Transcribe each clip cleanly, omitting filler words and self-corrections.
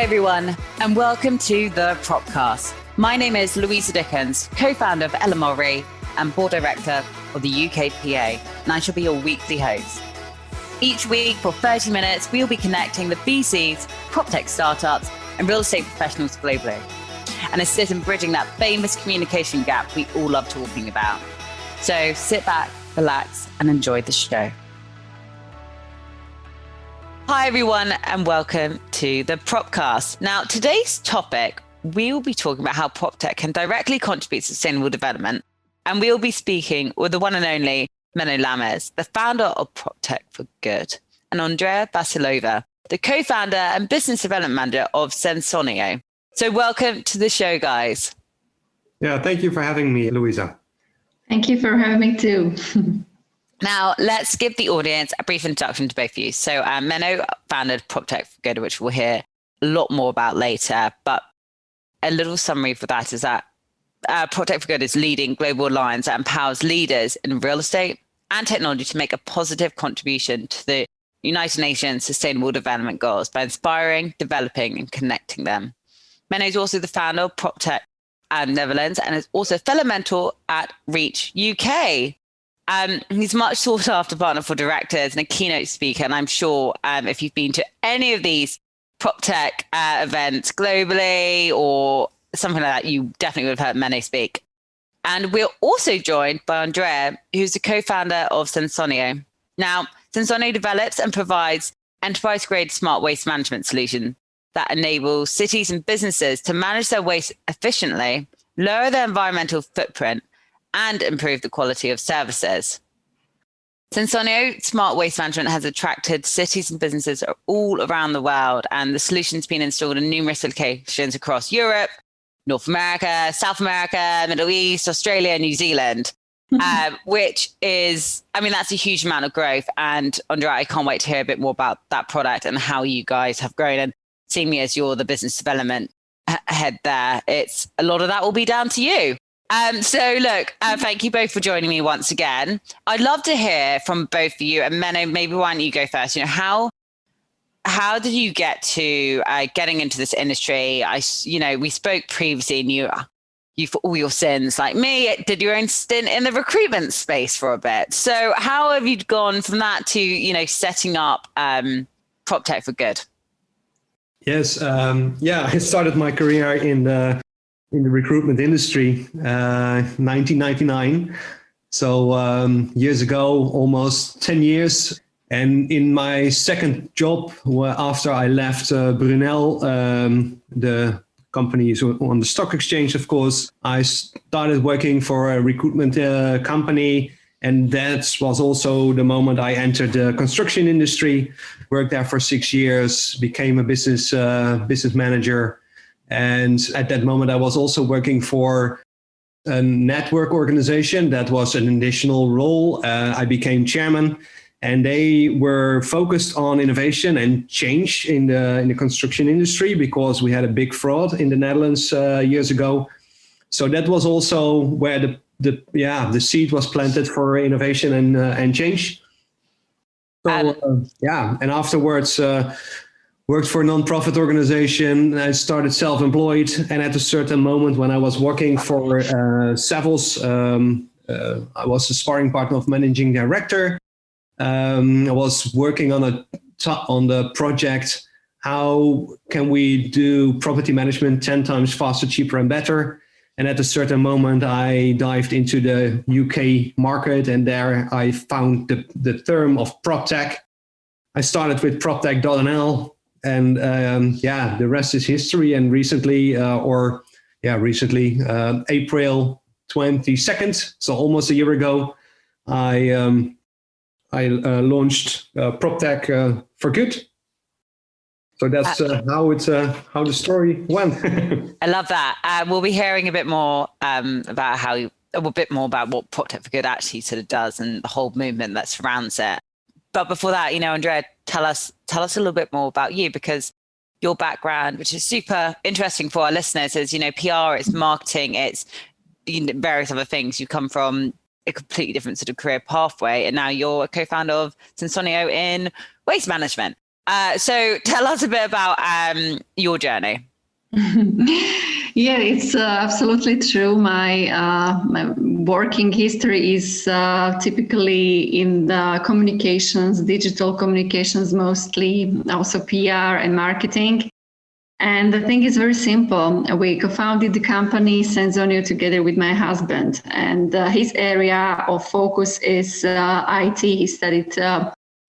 everyone, and welcome to the PropCast. My name is Louisa Dickens, co-founder of Lammers and board director of the UKPA, and I shall be your weekly host. Each week for 30 minutes, we'll be connecting the VCs, PropTech startups, and real estate professionals globally, and assist in bridging that famous communication gap we all love talking about. So sit back, relax, and enjoy the show. Hi, everyone, and welcome to the PropCast. Now, today's topic, we will be talking about how PropTech can directly contribute to sustainable development. And we'll be speaking with the one and only Menno Lammers, the founder of PropTech for Good, and Andrea Basilova, the co-founder and business development manager of Sensonio. So welcome to the show, guys. Yeah, thank you for having me, Louisa. Thank you for having me too. Now, let's give the audience a brief introduction to both of you. So Menno founded PropTech for Good, which we'll hear a lot more about later. But a little summary for that is that PropTech for Good is leading global alliance that empowers leaders in real estate and technology to make a positive contribution to the United Nations Sustainable Development Goals by inspiring, developing, and connecting them. Menno is also the founder of PropTech Netherlands and is also a fellow mentor at Reach UK. He's much sought after partner for directors and a keynote speaker. And I'm sure if you've been to any of these PropTech events globally or something like that, you definitely would have heard Menno speak. And we're also joined by Andrea, who's the co-founder of Sensonio. Now, Sensonio develops and provides enterprise-grade smart waste management solutions that enable cities and businesses to manage their waste efficiently, lower their environmental footprint, and improve the quality of services. Sensonio Smart Waste Management has attracted cities and businesses all around the world, and the solution's been installed in numerous locations across Europe, North America, South America, Middle East, Australia, New Zealand, which is, that's a huge amount of growth. And Andrea, I can't wait to hear a bit more about that product and how you guys have grown. And seeing me as you're the business development head there, it's a lot of that will be down to you. So look, thank you both for joining me once again. I'd love to hear from both of you, and Menno, maybe why don't you go first? How did you get to getting into this industry? We spoke previously, and you for all your sins, like me, did your own stint in the recruitment space for a bit. So how have you gone from that to setting up PropTech for Good? Yes, I started my career in the recruitment industry, 1999. So years ago, almost 10 years. And in my second job, after I left Brunel, the company is on the stock exchange, of course, I started working for a recruitment company. And that was also the moment I entered the construction industry, worked there for 6 years, became a business manager. And at that moment, I was also working for a network organization that was an additional role. I became chairman, and they were focused on innovation and change in the construction industry because we had a big fraud in the Netherlands years ago. So that was also where the seed was planted for innovation and change. So and afterwards. Worked for a non-profit organization. I started self-employed, and at a certain moment when I was working for Savills, I was a sparring partner of managing director. I was working on the project. How can we do property management 10 times faster, cheaper, and better? And at a certain moment, I dived into the UK market, and there I found the term of PropTech. I started with PropTech.nl. And the rest is history. And recently, April 22nd, so almost a year ago, I launched PropTech for Good. So that's how the story went. I love that. We'll be hearing a bit more about what PropTech for Good actually sort of does and the whole movement that surrounds it. But before that, Andrea, tell us a little bit more about you, because your background, which is super interesting for our listeners, is, PR, it's marketing, it's various other things. You come from a completely different sort of career pathway, and now you're a co-founder of Sensonio in waste management. So tell us a bit about your journey. Yeah, it's absolutely true. My working history is typically in the communications, digital communications mostly, also PR and marketing. And the thing is very simple. We co-founded the company Sensonio together with my husband, and his area of focus is IT. He studied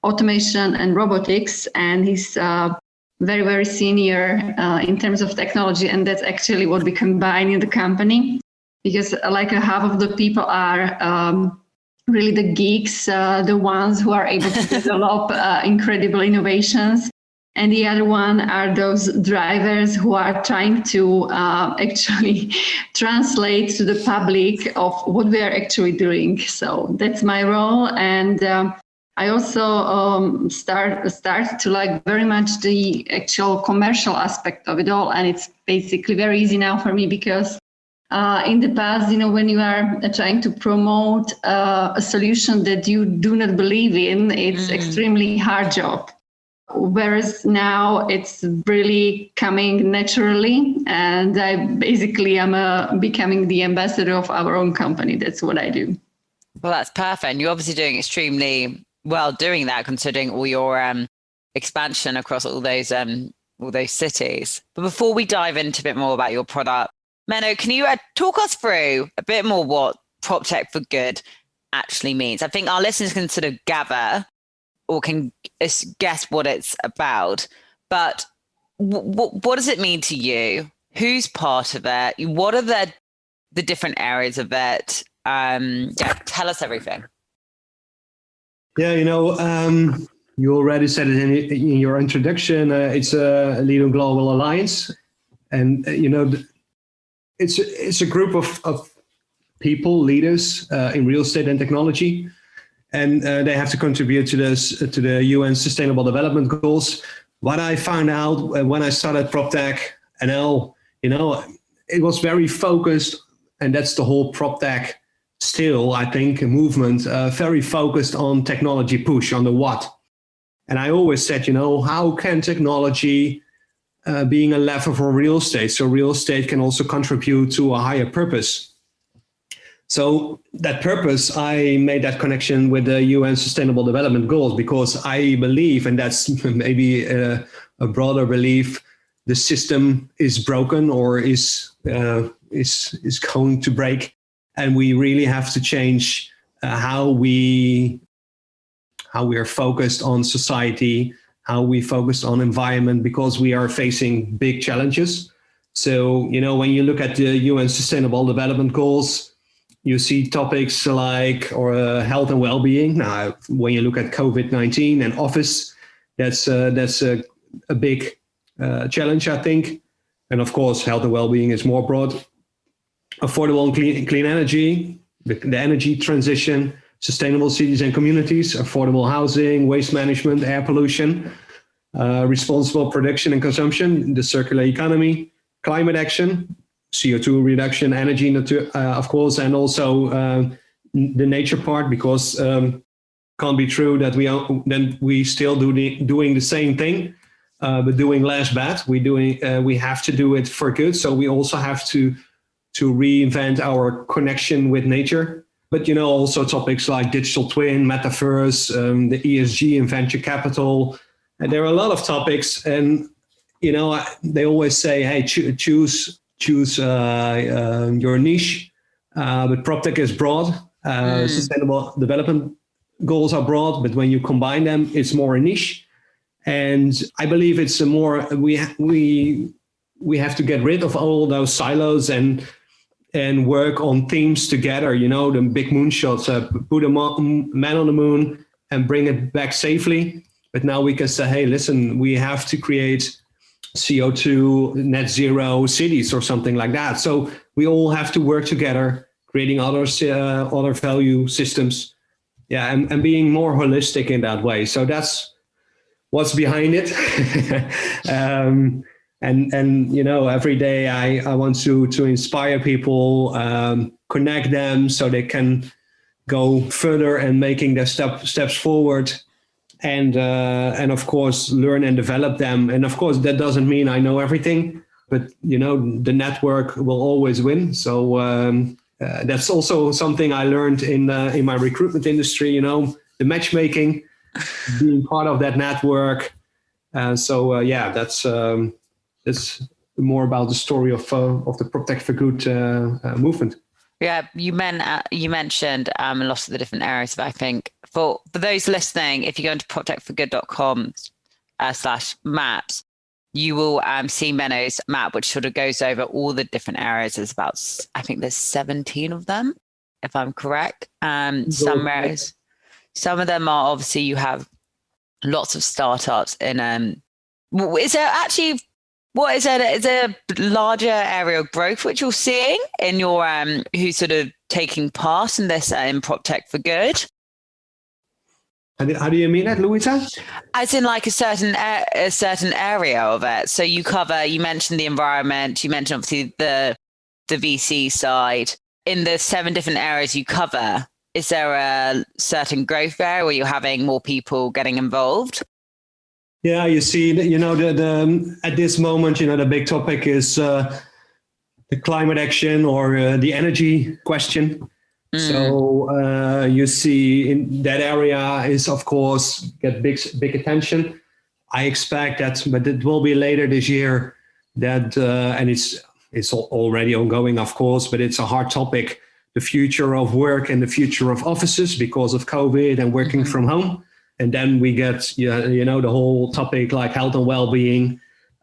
automation and robotics, and he's very, very senior in terms of technology. And that's actually what we combine in the company, because like half of the people are really the geeks, the ones who are able to develop incredible innovations. And the other one are those drivers who are trying to actually translate to the public of what we are actually doing. So that's my role. And I also start to like very much the actual commercial aspect of it all. And it's basically very easy now for me because in the past, when you are trying to promote a solution that you do not believe in, it's extremely hard job. Whereas now it's really coming naturally, and I basically am becoming the ambassador of our own company. That's what I do. Well, that's perfect. And you're obviously doing extremely well doing that, considering all your expansion across all those cities. But before we dive into a bit more about your product, Menno, can you talk us through a bit more what PropTech for Good actually means? I think our listeners can sort of gather or can guess what it's about, but what does it mean to you? Who's part of it? What are the different areas of it? Tell us everything. Yeah, you already said it in your introduction. It's a leading global alliance, and it's a group of people, leaders in real estate and technology. And they have to contribute to the UN Sustainable Development Goals. What I found out when I started PropTech NL, it was very focused, and that's the whole PropTech still, I think, movement, very focused on technology push, on the what. And I always said, how can technology being a lever for real estate, so real estate can also contribute to a higher purpose. So that purpose, I made that connection with the UN Sustainable Development Goals because I believe, and that's maybe a broader belief, the system is broken or is going to break, and we really have to change how we are focused on society, how we focus on environment, because we are facing big challenges. So when you look at the UN Sustainable Development Goals, you see topics like health and well-being. Now, when you look at COVID-19 and office, that's a big challenge, I think. And of course, health and well-being is more broad. Affordable and clean energy, the energy transition, sustainable cities and communities, affordable housing, waste management, air pollution, responsible production and consumption, the circular economy, climate action, CO2 reduction, energy, of course, and also the nature part, because can't be true that we still doing the same thing, but doing less bad. We have to do it for good. So we also have to reinvent our connection with nature. But also topics like digital twin, metaverse, the ESG and venture capital. And there are a lot of topics, and they always say, hey, choose your niche, but PropTech is broad. Sustainable development goals are broad, but when you combine them, it's more a niche. And I believe it's a more we have to get rid of all those silos and work on themes together. The big moonshots, put a man on the moon and bring it back safely. But now we can say, hey, listen, we have to create CO2 net zero cities or something like that. So we all have to work together, creating other value systems, and being more holistic in that way. So that's what's behind it. And every day I want to inspire people, connect them so they can go further and making their steps forward. and of course learn and develop them. And of course that doesn't mean I know everything, but the network will always win. So that's also something I learned in my recruitment industry. The matchmaking, being part of that network. That's more about the story of the PropTech for Good movement. Yeah, you mentioned a lot of the different areas. But I think for those listening, if you go into proptechforgood.com/maps, you will see Menno's map, which sort of goes over all the different areas. There's about, I think there's 17 of them, if I'm correct. Some areas, some of them are obviously you have lots of startups in. Is there actually? What is there? Is there a larger area of growth which you're seeing in your who's sort of taking part in this in PropTech for Good? How do you mean that, Louisa? As in like a certain area of it. So you mentioned the environment, you mentioned obviously the VC side. In the 7 different areas you cover, is there a certain growth there where you're having more people getting involved? Yeah, you see, the at this moment, the big topic is the climate action or the energy question. So you see in that area is, of course, get big attention. I expect that, but it will be later this year that, and it's already ongoing, of course, but it's a hard topic, the future of work and the future of offices because of COVID and working from home. And then we get, the whole topic like health and well-being,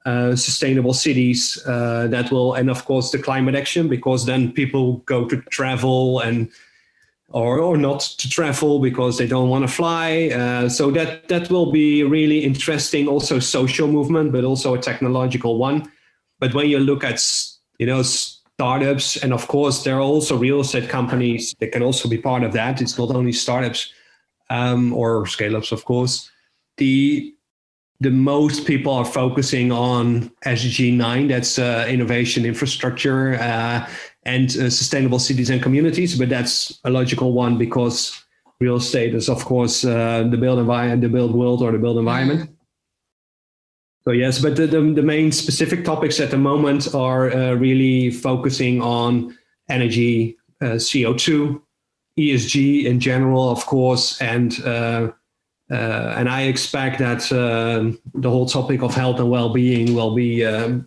sustainable cities that will, and of course the climate action, because then people go to travel or not to travel because they don't want to fly. So that will be really interesting. Also social movement, but also a technological one. But when you look at, startups, and of course there are also real estate companies that can also be part of that. It's not only startups. Or scale-ups, of course. The most people are focusing on SDG 9, that's innovation, infrastructure, and sustainable cities and communities. But that's a logical one because real estate is, of course, the built environment, the built world, or the built environment. So yes, but the main specific topics at the moment are really focusing on energy, CO2. ESG in general, of course, and I expect that the whole topic of health and well-being will be a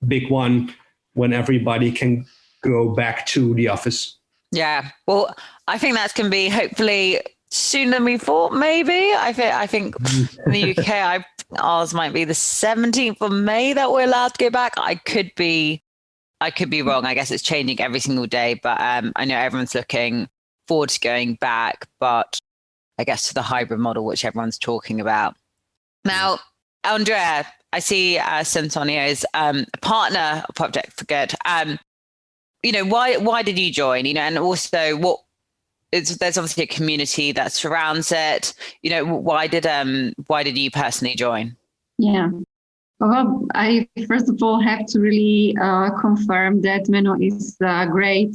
big one when everybody can go back to the office. Yeah, well, I think that can be hopefully sooner than we thought. Maybe I think in the UK, ours might be the 17th of May that we're allowed to go back. I could be wrong. I guess it's changing every single day, but I know everyone's looking forward to going back, but I guess to the hybrid model, which everyone's talking about. Now, Andrea, I see Centonio is a partner of PropTech for Good. Why did you join? And also there's obviously a community that surrounds it. Why did you personally join? Yeah. Well, I first of all have to really confirm that Menno is a great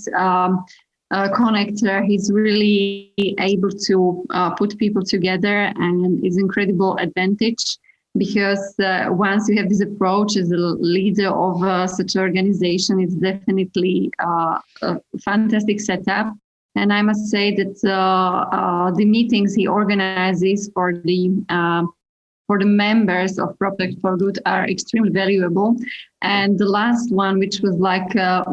connector. He's really able to put people together, and is incredible advantage because once you have this approach as a leader of such an organization, it's definitely a fantastic setup. And I must say that the meetings he organizes for the members of PropTech for Good are extremely valuable. And the last one, which was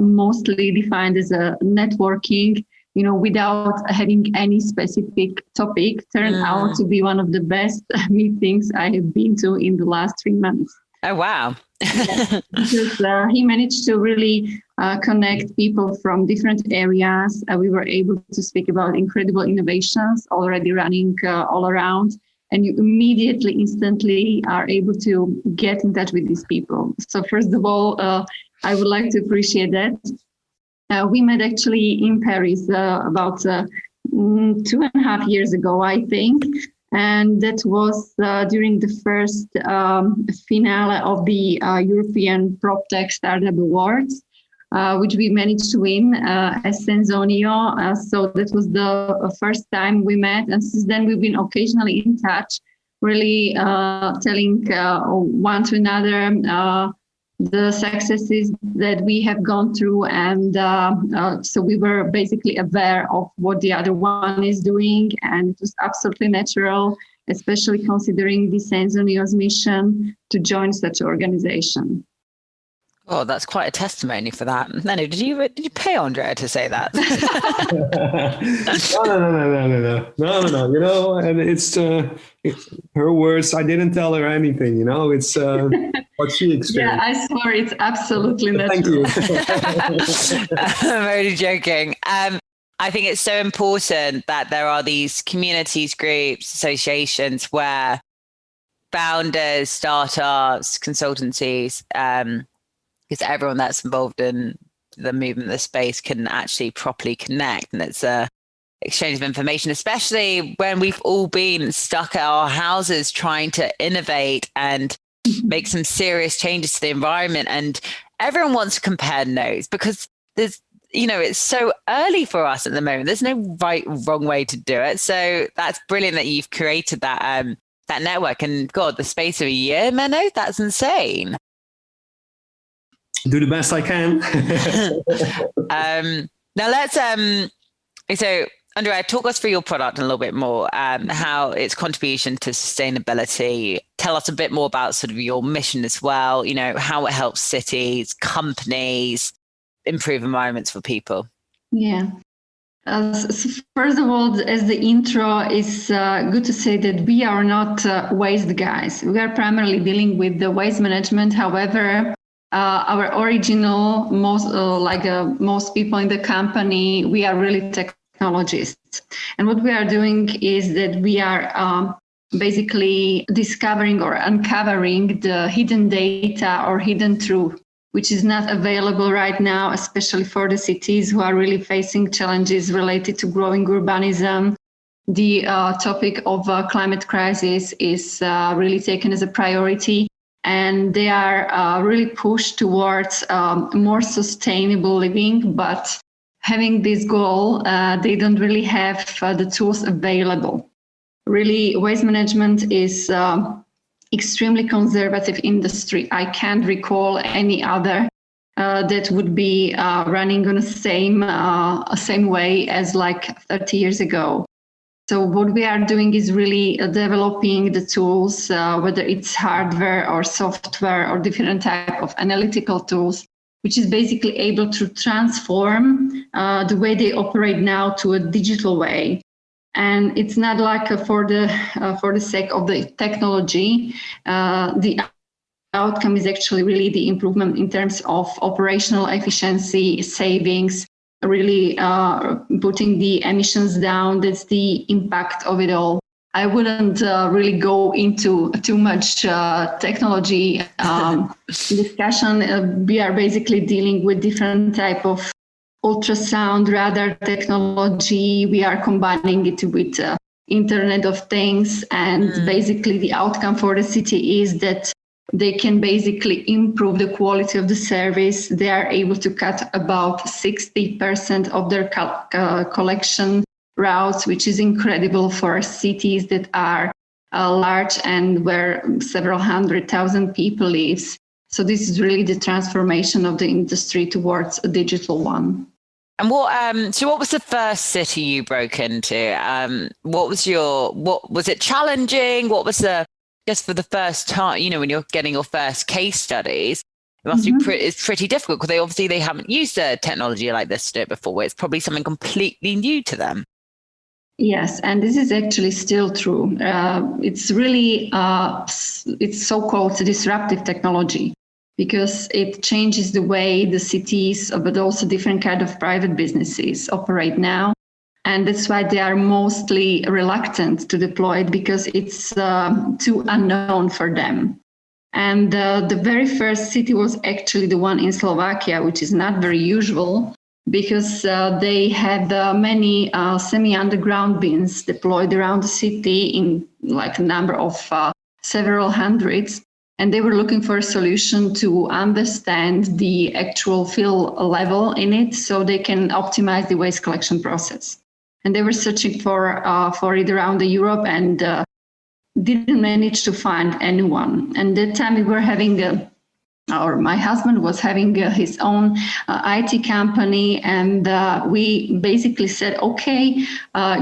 mostly defined as a networking, without having any specific topic, turned out to be one of the best meetings I have been to in the last 3 months. Oh, wow. Because he managed to really connect people from different areas. We were able to speak about incredible innovations already running all around. And you immediately, instantly are able to get in touch with these people. So first of all, I would like to appreciate that. We met actually in Paris about 2.5 years ago, I think. And that was during the first finale of the European PropTech Startup Awards, which we managed to win as Senzonio. So that was the first time we met. And since then, we've been occasionally in touch. really telling one to another the successes that we have gone through. And so we were basically aware of what the other one is doing. And it was absolutely natural, especially considering the Saints on Neo's mission to join such an organization. Oh, that's quite a testimony for that. Menno, did you pay Andrea to say that? No. You know, and it's her words. I didn't tell her anything. You know, it's what she experienced. Yeah, I swear it's absolutely natural. Thank you. I'm only joking. I think it's so important that there are these communities, groups, associations where founders, startups, consultancies, because everyone that's involved in the movement, the space, can actually properly connect. And it's a exchange of information, especially when we've all been stuck at our houses trying to innovate and make some serious changes to the environment. And everyone wants to compare notes because there's, you know, it's so early for us at the moment. There's no right, wrong way to do it. So that's brilliant that you've created that that network. And God, the space of a year, Menno, that's insane. Do the best I can. Now let's so Andrea, talk us through your product a little bit more, how its contribution to sustainability. Tell us a bit more about sort of your mission as well, you know, how it helps cities, companies improve environments for people. Yeah. So first of all, as the intro, is good to say that we are not waste guys. We are primarily dealing with the waste management. However, our original, most people in the company, we are really technologists. And what we are doing is that we are basically discovering or uncovering the hidden data or hidden truth, which is not available right now, especially for the cities who are really facing challenges related to growing urbanism. The topic of climate crisis is really taken as a priority. And they are really pushed towards more sustainable living, but having this goal, they don't really have the tools available. Really, waste management is extremely conservative industry. I can't recall any other that would be running on the same way as like 30 years ago. So what we are doing is really developing the tools, whether it's hardware or software or different type of analytical tools, which is basically able to transform the way they operate now to a digital way. And it's not like for the sake of the technology. The outcome is actually really the improvement in terms of operational efficiency, savings, really putting the emissions down. That's the impact of it all. I wouldn't really go into too much technology discussion. We are basically dealing with different type of ultrasound radar technology. We are combining it with Internet of Things, and basically the outcome for the city is that they can basically improve the quality of the service. They are able to cut about 60% of their collection routes, which is incredible for cities that are large and where several 100,000 people live. So this is really the transformation of the industry towards a digital one. And what was the first city you broke into? What was it challenging? What was just for the first time, you know, when you're getting your first case studies, it must be it's pretty difficult because they haven't used a technology like this to do it before. It's probably something completely new to them. Yes, and this is actually still true. It's really, it's so-called disruptive technology because it changes the way the cities, but also different kind of private businesses operate now. And that's why they are mostly reluctant to deploy it because it's too unknown for them. And the very first city was actually the one in Slovakia, which is not very usual because they had many semi-underground bins deployed around the city in like a number of several hundreds. And they were looking for a solution to understand the actual fill level in it so they can optimize the waste collection process. And they were searching for it around Europe, and didn't manage to find anyone. And that time we were having my husband was having his own IT company, and we basically said, okay,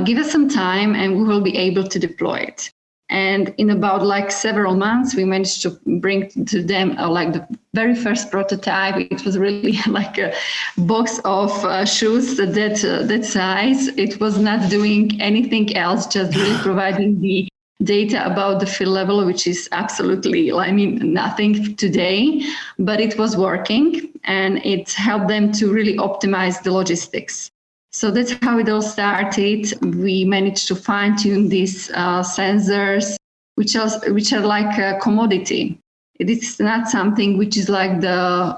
give us some time and we will be able to deploy it. And in about like several months, we managed to bring to them like the very first prototype. It was really like a box of shoes that size. It was not doing anything else, just really providing the data about the field level, which is absolutely, nothing today, but it was working and it helped them to really optimize the logistics. So that's how it all started. We managed to fine-tune these sensors, which are like a commodity. It is not something which is like the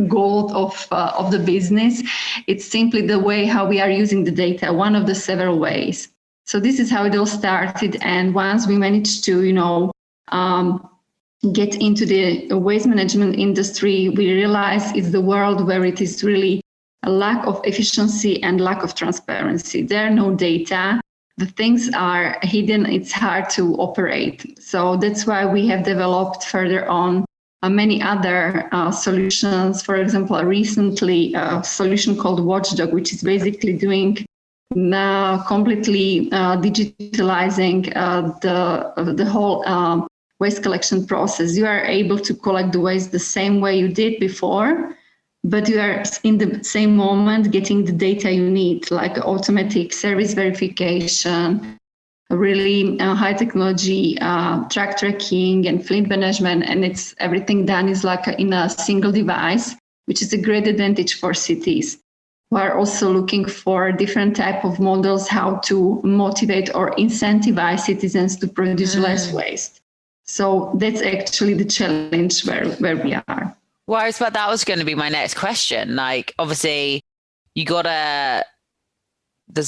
goal of the business. It's simply the way how we are using the data, one of the several ways. So this is how it all started. And once we managed to, get into the waste management industry, we realized it's the world where it is really a lack of efficiency and lack of transparency. There are no data. The things are hidden. It's hard to operate. So that's why we have developed further on many other solutions. For example, recently a solution called Watchdog, which is basically doing completely digitalizing the whole waste collection process. You are able to collect the waste the same way you did before, but you are in the same moment getting the data you need, like automatic service verification, really high technology track tracking and fleet management, and it's everything done is like in a single device, which is a great advantage for cities. We are also looking for different type of models, how to motivate or incentivize citizens to produce less waste. So that's actually the challenge where we are. Well, that was going to be my next question. Like, obviously, there's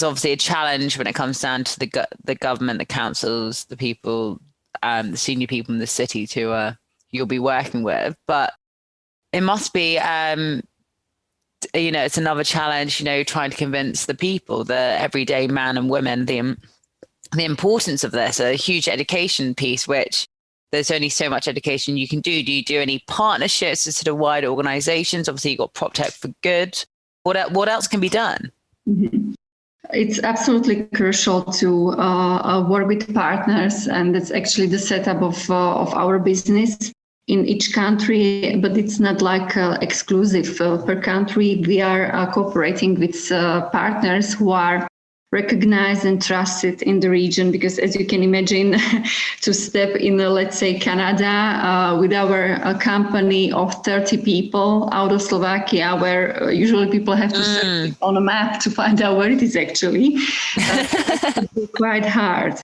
obviously a challenge when it comes down to the government, the councils, the people, the senior people in the city you'll be working with. But it must be, it's another challenge, trying to convince the people, the everyday man and women, the importance of this, a huge education piece, which there's only so much education you can do. Do you do any partnerships with sort of wider organizations? Obviously, you've got PropTech for Good. What else can be done? Mm-hmm. It's absolutely crucial to work with partners, and that's actually the setup of our business in each country, but it's not like exclusive per country. We are cooperating with partners who are recognized and trusted in the region, because as you can imagine, to step in, let's say, Canada with our company of 30 people out of Slovakia, where usually people have to search on a map to find out where it is actually, it's quite hard.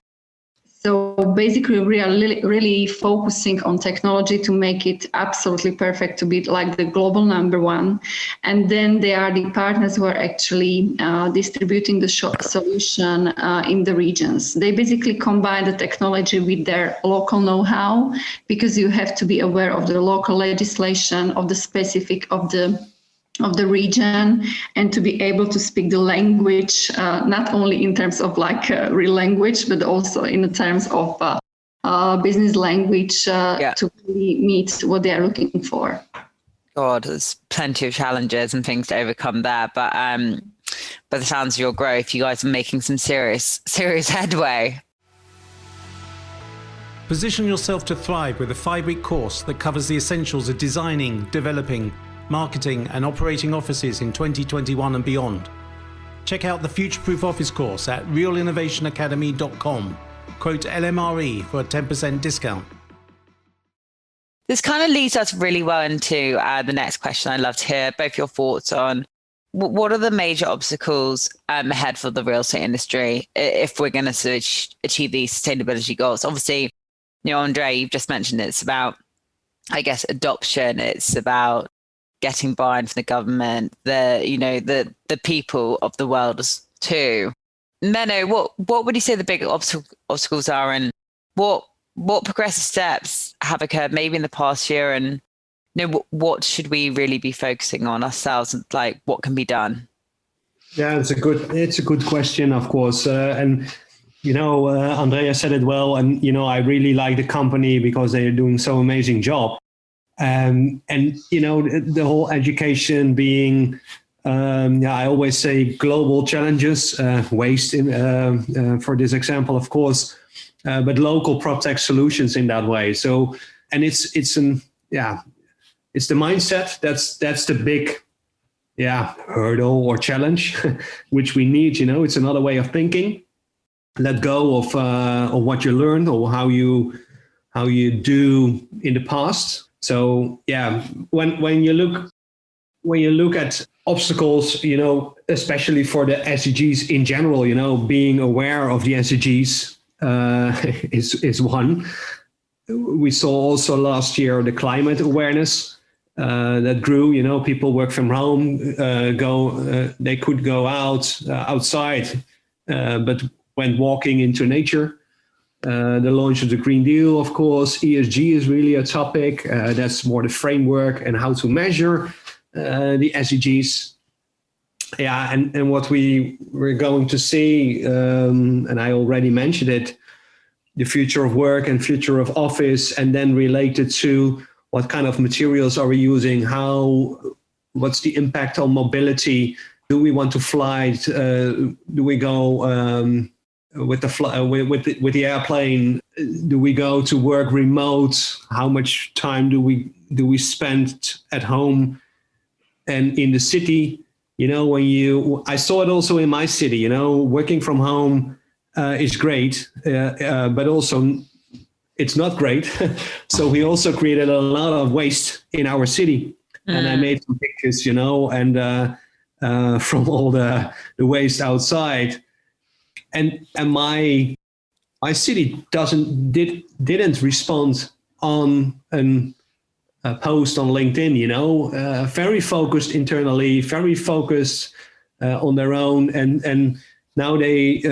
So basically, we are really focusing on technology to make it absolutely perfect, to be like the global number one. And then there are the partners who are actually distributing the solution in the regions. They basically combine the technology with their local know-how, because you have to be aware of the local legislation, of the specific of the region, and to be able to speak the language, not only in terms of like real language, but also in the terms of business language to really meet what they are looking for. God, there's plenty of challenges and things to overcome there. But by the sounds of your growth, you guys are making some serious headway. Position yourself to thrive with a 5-week course that covers the essentials of designing, developing, marketing and operating offices in 2021 and beyond. Check out the Future-Proof Office course at realinnovationacademy.com. Quote LMRE for a 10% discount. This kind of leads us really well into the next question. I'd love to hear both your thoughts on what are the major obstacles ahead for the real estate industry if we're going to achieve these sustainability goals. Obviously, Andrea, you've just mentioned it's about, I guess, adoption. It's about getting buy-in from the government, the people of the world too. Menno, what would you say the big obstacles are, and what progressive steps have occurred maybe in the past year, and what should we really be focusing on ourselves, and like what can be done? Yeah, it's a good question, of course, and Andrea said it well, and I really like the company because they are doing so amazing job. And the whole education being, I always say global challenges, waste for this example, of course, but local PropTech solutions in that way. So, and it's the mindset that's the big hurdle or challenge, which we need. It's another way of thinking. Let go of what you learned or how you do in the past. So when you look at obstacles, especially for the SDGs in general, being aware of the SDGs is one. We saw also last year the climate awareness that grew. People work from home, they could go outside, but went walking into nature. The launch of the Green Deal, of course, ESG is really a topic. That's more the framework and how to measure the SDGs. Yeah, and what we're going to see, and I already mentioned it, the future of work and future of office, and then related to what kind of materials are we using, what's the impact on mobility? Do we want to fly? Do we go with the airplane? Do we go to work remote? How much time do we spend at home and in the city? I saw it also in my city. Working from home is great, but also it's not great. So we also created a lot of waste in our city, and I made some pictures, and from all the waste outside. And my city didn't respond on a post on LinkedIn. Very focused internally, very focused on their own. And now they,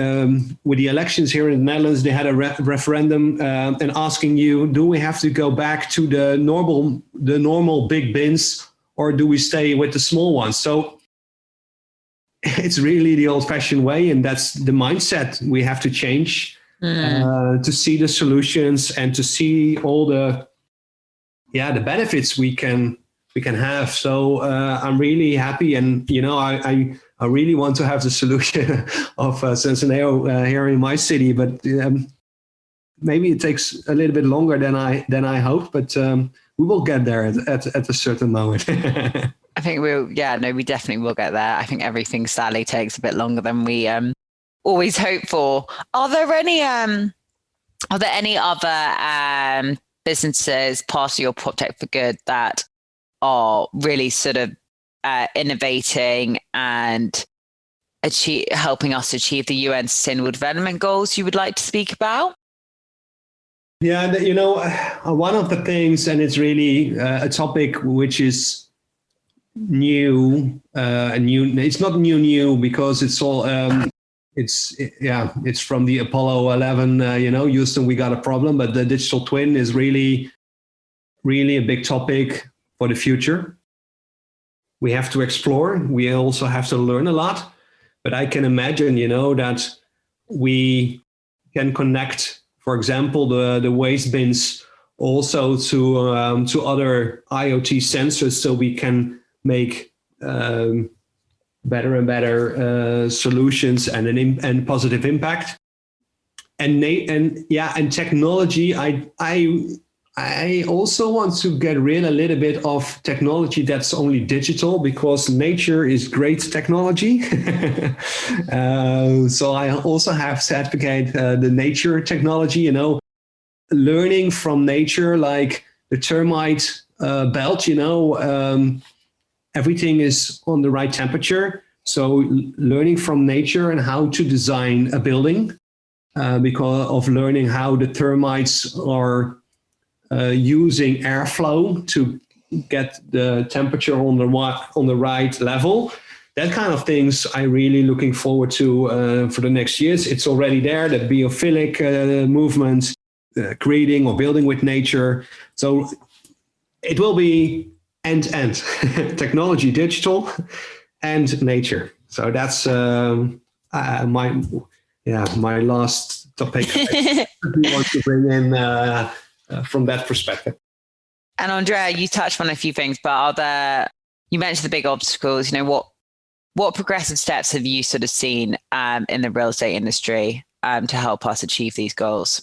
with the elections here in the Netherlands, they had a referendum and asking you, do we have to go back to the normal big bins, or do we stay with the small ones? So it's really the old-fashioned way, and that's the mindset we have to change to see the solutions and to see all the benefits we can have. So I'm really happy, and I really want to have the solution of Senseneo here in my city, but maybe it takes a little bit longer than I hoped, but we will get there at a certain moment. I think we definitely will get there. I think everything sadly takes a bit longer than we always hope for. Are there any other businesses part of your PropTech for Good that are really sort of innovating and helping us achieve the UN Sustainable Development Goals you would like to speak about? Yeah, one of the things, and it's really a topic which is new. It's not new because it's all it's from the Apollo 11. Houston, we got a problem, but the digital twin is really a big topic for the future. We have to explore. We also have to learn a lot, but I can imagine that we can connect, for example, the waste bins also to other IoT sensors, so we can make better and better solutions and positive impact. And technology. I also want to get rid a little bit of technology that's only digital, because nature is great technology. So I also have to advocate the nature technology. Learning from nature, like the termite belt. Everything is on the right temperature. So learning from nature and how to design a building, because of learning how the termites are using airflow to get the temperature on the right level. That kind of things I'm really looking forward to for the next years. It's already there, the biophilic movement, creating or building with nature. So it will be end-to-end, technology, digital, and nature. So that's my last topic I want to bring in from that perspective. And Andrea, you touched on a few things, but you mentioned the big obstacles. What progressive steps have you sort of seen in the real estate industry to help us achieve these goals?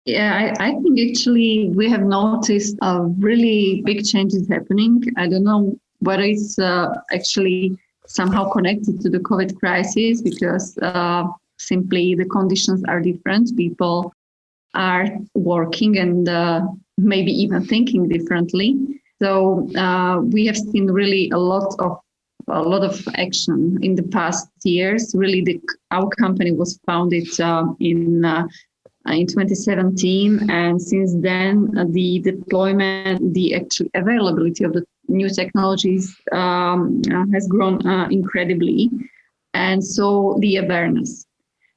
Yeah, I think actually we have noticed really big changes happening. I don't know whether it's actually somehow connected to the COVID crisis, because simply the conditions are different. People are working and maybe even thinking differently. So we have seen really a lot of action in the past years. Really, our company was founded in 2017, and since then the deployment, the actual availability of the new technologies has grown incredibly, and so the awareness.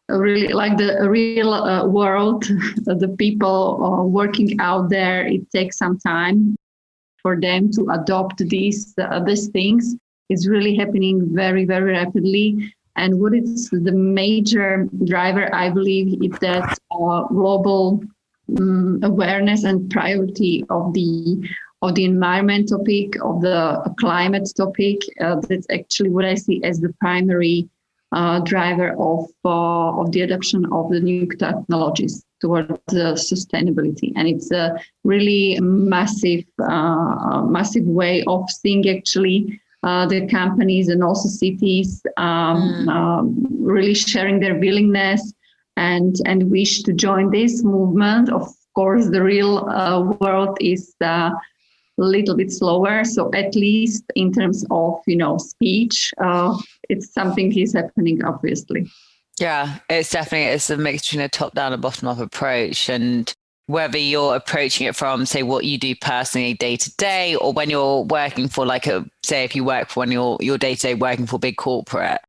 Really, like the real world, the people working out there, it takes some time for them to adopt these things. It's really happening very, very rapidly. And what is the major driver, I believe, is that global awareness and priority of the environment topic, of the climate topic. That's actually what I see as the primary driver of the adoption of the new technologies towards sustainability. And it's a really massive way of seeing actually the companies and also cities really sharing their willingness and wish to join this movement. Of course, the real world is a little bit slower. So at least in terms of, speech, it's something is happening, obviously. Yeah, it's a mixture between a top-down and bottom-up approach. And whether you're approaching it from, say, what you do personally day to day, or when you're working for if you work for when you're day to day working for big corporate.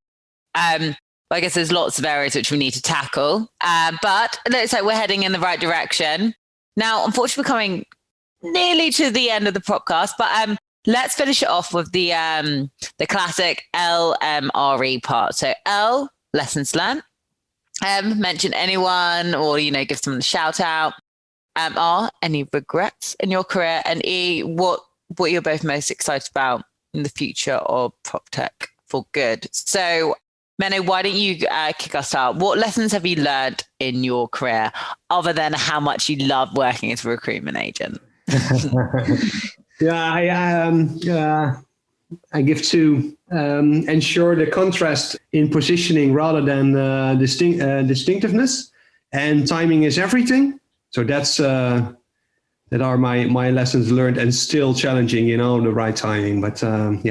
I guess there's lots of areas which we need to tackle, but it looks like we're heading in the right direction. Now, unfortunately, we're coming nearly to the end of the podcast, but let's finish it off with the classic LMRE part. So L, lessons learned. Mention anyone or, give someone a shout out. R, any regrets in your career? And E, what you're both most excited about in the future of PropTech for good. So, Menno, why don't you kick us out? What lessons have you learned in your career other than how much you love working as a recruitment agent? I give to ensure the contrast in positioning rather than distinctiveness, and timing is everything. So that are my lessons learned, and still challenging, the right timing. But find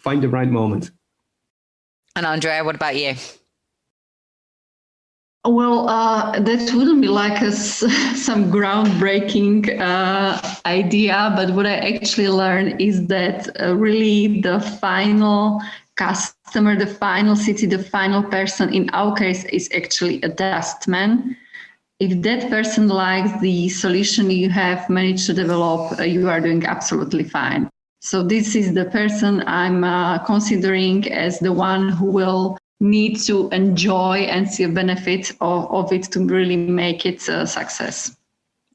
the right moment. And Andrea, what about you? Well, that wouldn't be like some groundbreaking idea, but what I actually learned is that really the final customer, the final city, the final person in our case is actually a dustman. If that person likes the solution you have managed to develop, you are doing absolutely fine. So this is the person I'm considering as the one who will need to enjoy and see a benefit of it to really make it a success.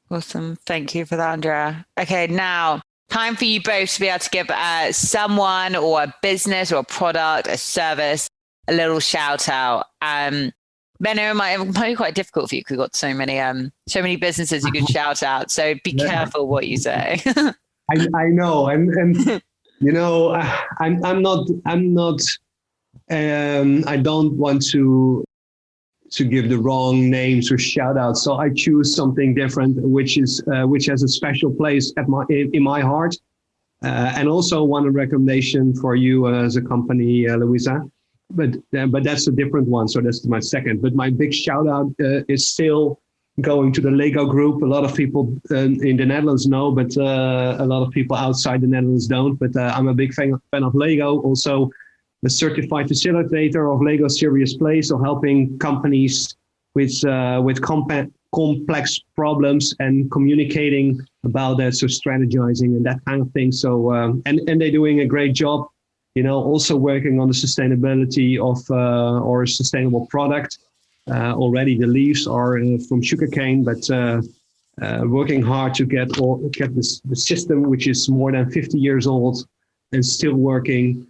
Awesome. Thank you for that, Andrea. Okay, now time for you both to be able to give someone or a business or a product, a service, a little shout out. Menno, it might be quite difficult for you because you've got so many businesses you can shout out. So be careful what you say. I know, and I'm not. I don't want to give the wrong names or shout outs, so I choose something different, which has a special place in my heart, and also one recommendation for you as a company, Louisa. But that's a different one, so that's my second. But my big shout out is still going to the Lego Group. A lot of people in the Netherlands know, but a lot of people outside the Netherlands don't. But I'm a big fan of Lego. Also, a certified facilitator of Lego Serious Play, so helping companies with complex problems and communicating about that, so strategizing and that kind of thing. So and they're doing a great job also working on the sustainability of or a sustainable product. Already the leaves are from sugarcane, but working hard to get the system, which is more than 50 years old and still working,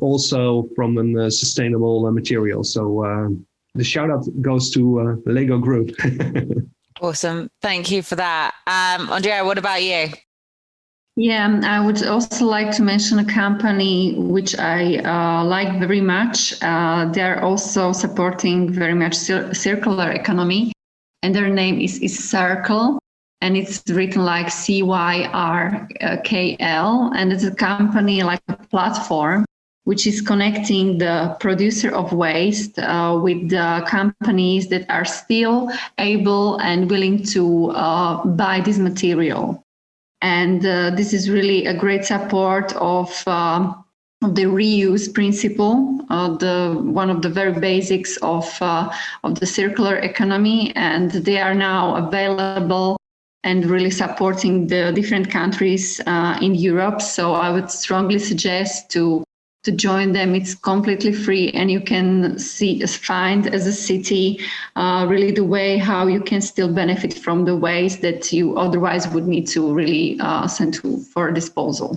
also from a sustainable material. So the shout out goes to the Lego Group. Awesome. Thank you for that. Andrea, what about you? Yeah, I would also like to mention a company which I like very much. They're also supporting very much circular economy, and their name is Circle, and it's written like CYRKL, and it's a company, like a platform, which is connecting the producer of waste with the companies that are still able and willing to buy this material. And this is really a great support of the reuse principle, one of the very basics of the circular economy. And they are now available and really supporting the different countries in Europe. So I would strongly suggest to join them. It's completely free, and you can find as a city really the way how you can still benefit from the waste that you otherwise would need to really send for disposal.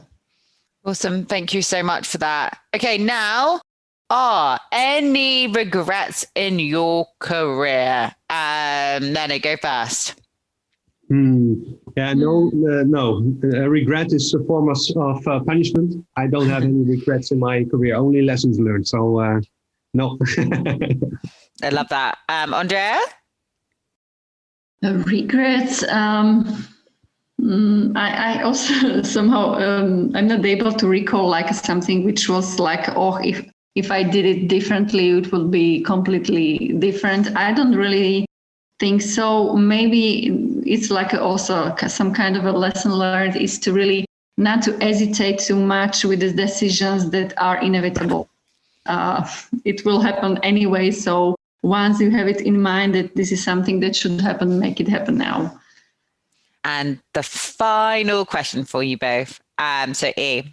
Awesome. Thank you so much for that. Okay, now, any regrets in your career? Menno, go first. Yeah, no. Regret is a form of punishment. I don't have any regrets in my career, only lessons learned. So, no. I love that. Andrea? Regrets. I also somehow, I'm not able to recall like something which was like, if I did it differently, it would be completely different. I don't really think so. Maybe it's like also some kind of a lesson learned is to really not to hesitate too much with the decisions that are inevitable. It will happen anyway. So once you have it in mind that this is something that should happen, make it happen now. And the final question for you both. So E,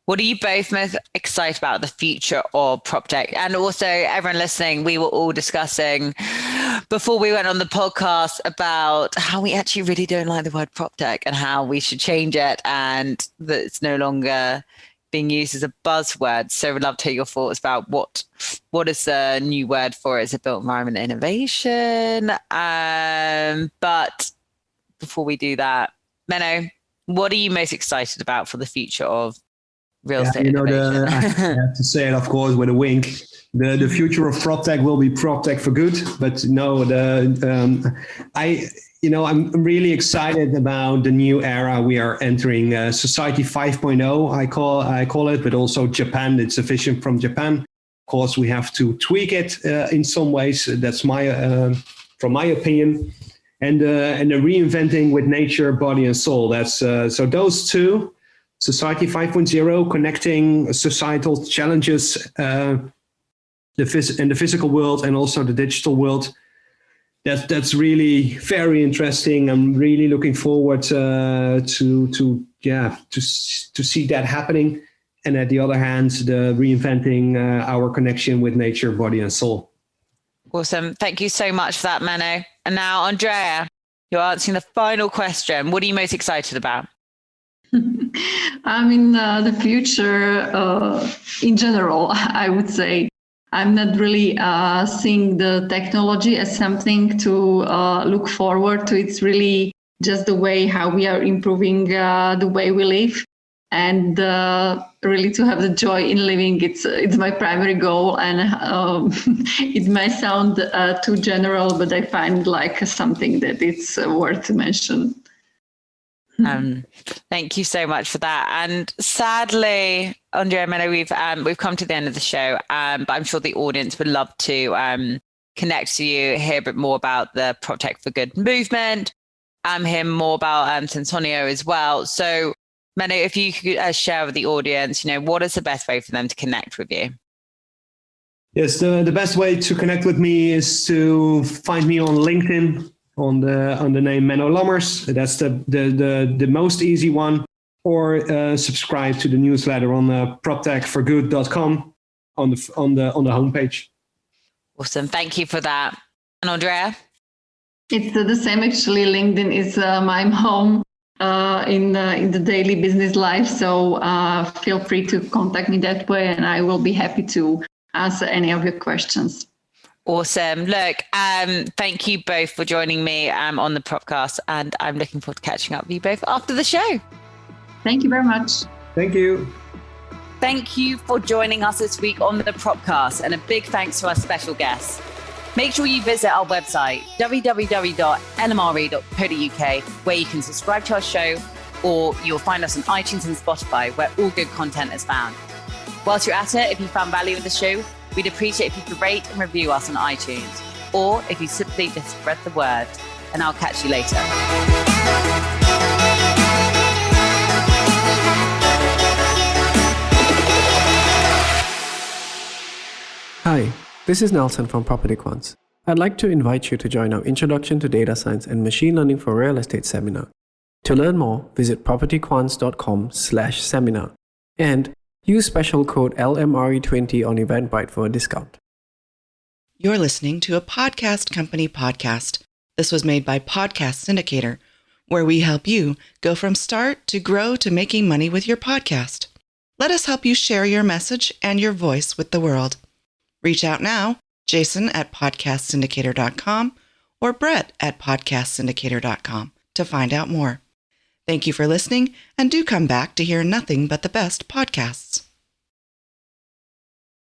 what are you both most excited about the future of PropTech? And also everyone listening, we were all discussing before we went on the podcast about how we actually really don't like the word PropTech and how we should change it and that it's no longer being used as a buzzword. So we'd love to hear your thoughts about what is the new word for it? Is it built environment innovation? But before we do that, Menno, what are you most excited about for the future of real estate innovation? I have to say it, of course, with a wink. The future of PropTech will be PropTech for good. But no, I'm really excited about the new era we are entering. Society 5.0, I call it, but also Japan. It's a vision from Japan. Of course, we have to tweak it in some ways. That's from my opinion. And the reinventing with nature, body, and soul. That's so those two. Society 5.0, connecting societal challenges in the physical world and also the digital world. That's really very interesting. I'm really looking forward to see that happening. And at the other hand, the reinventing our connection with nature, body, and soul. Awesome. Thank you so much for that, Menno. And now, Andrea, you're answering the final question. What are you most excited about? I mean, the future in general, I would say. I'm not really seeing the technology as something to look forward to. It's really just the way how we are improving the way we live, and really to have the joy in living. It's my primary goal, and it might sound too general, but I find like something that it's worth to mention. Thank you so much for that. And sadly, Andrea and Menno, we've come to the end of the show, but I'm sure the audience would love to connect to you, hear a bit more about the PropTech for Good movement, hear more about Centonio as well. So, Menno, if you could share with the audience, what is the best way for them to connect with you? Yes, the best way to connect with me is to find me on LinkedIn. On the name Menno Lammers. That's the most easy one. or subscribe to the newsletter on proptechforgood.com on the homepage. Awesome. Thank you for that. And Andrea? It's the same, actually. LinkedIn is my home in the daily business life. So feel free to contact me that way, and I will be happy to answer any of your questions. Awesome. Look, thank you both for joining me on the Propcast, and I'm looking forward to catching up with you both after the show. Thank you very much. Thank you. Thank you for joining us this week on the Propcast, and a big thanks to our special guests. Make sure you visit our website, www.lmre.co.uk, where you can subscribe to our show, or you'll find us on iTunes and Spotify, where all good content is found. Whilst you're at it, if you found value in the show, we'd appreciate if you could rate and review us on iTunes, or if you simply just spread the word. And I'll catch you later. Hi, this is Nelson from Property Quants. I'd like to invite you to join our Introduction to Data Science and Machine Learning for Real Estate seminar. To learn more, visit propertyquants.com/seminar and use special code LMRE20 on Eventbrite for a discount. You're listening to a Podcast Company podcast. This was made by Podcast Syndicator, where we help you go from start to grow to making money with your podcast. Let us help you share your message and your voice with the world. Reach out now, Jason at podcastsyndicator.com or Brett at podcastsyndicator.com to find out more. Thank you for listening, and do come back to hear nothing but the best podcasts.